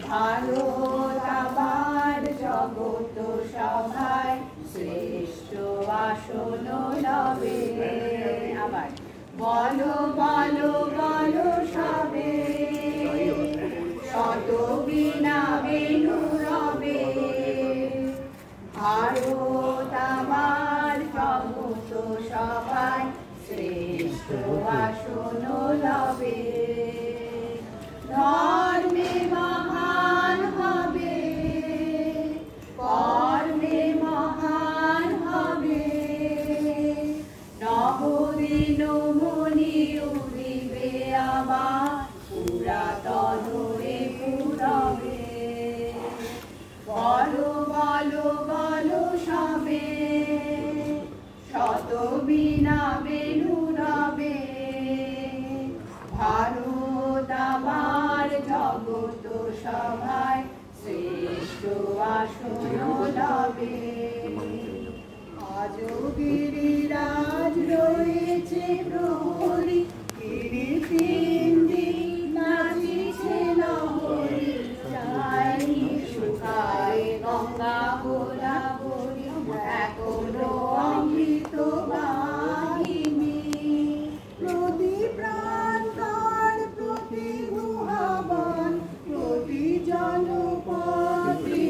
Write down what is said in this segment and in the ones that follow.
ভারত আবার জগত সভায় শ্রেষ্ঠ আসন লবে। আবার বলো বলো বলো সবে, শত বীণা বেণু রবে। ভারত আমার জগত সভায় শ্রেষ্ঠ আসন লবে। ধর্মে মহান হবে, কর্মে মহান হবে। নবদিন মণি উড়িবে আমার, পুরাতন পুরবে। বলো বলো বলো সবে, শত বীণা বেণু রবে। ভারত আমার জগত সভায় শ্রেষ্ঠ আসন লবে। আজও গিরিরাজ রয়েছে প্রহরী, গিরিপিণ্ডি নাচিছে লহরী। যায়নি শুকায় গঙ্গা গোদাবরী, এখনো অমৃত বাহিনী। প্রতি প্রান্তর প্রতি গুহাবন, প্রতি জনপদে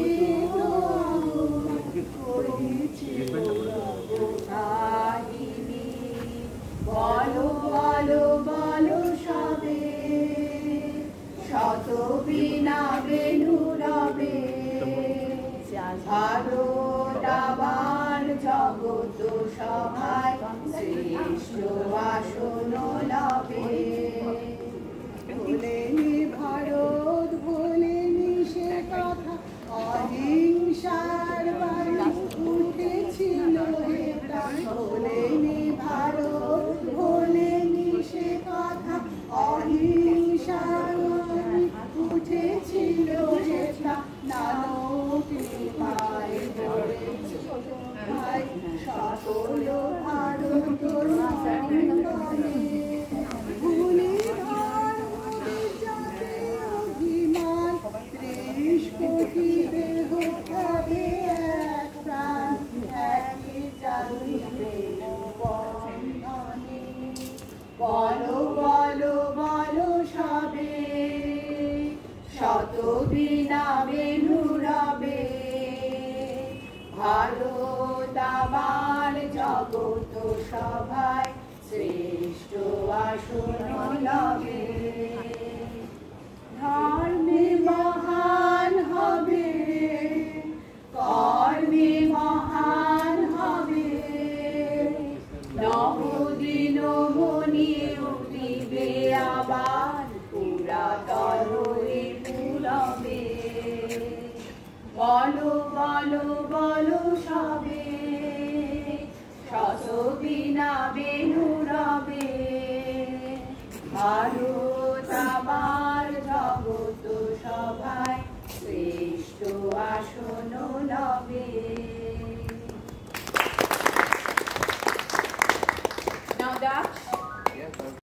কাহিনী। বলো বলো বলো সবে, শত বীণা বেণু রবে। ভারত আবার জগত সভায় শ্রেষ্ঠ আসন লবে। ভোলেনি ভারত ভোলেনি সে কথা, অহিংসার বাণী উঠেছিল এটা। ভোলেনি ভারত ভোলেনি সে কথা, অহিংসার বাণী উঠেছিল এটা। নানক কৃপায় ধরেছে ভাই সকল ভারত সঙ্গমে। ভুলি অভিমান ৩০ কোটি দেহ হবে এক প্রাণ, একই জাতিতে বন্ধনে। বলো বলো বলো সবে, শত বীণা বেণু রবে। ভারত আমার জগত সভায় শ্রেষ্ঠ আসন লবে। ধর্মে মহান হবে, কর্মে মহান হবে। নবদিন মণি উঠিবে আবার, পুরাতন পুরবে। বলো বলো বলো সবে, শত বীণা বেণু রবে। ভারত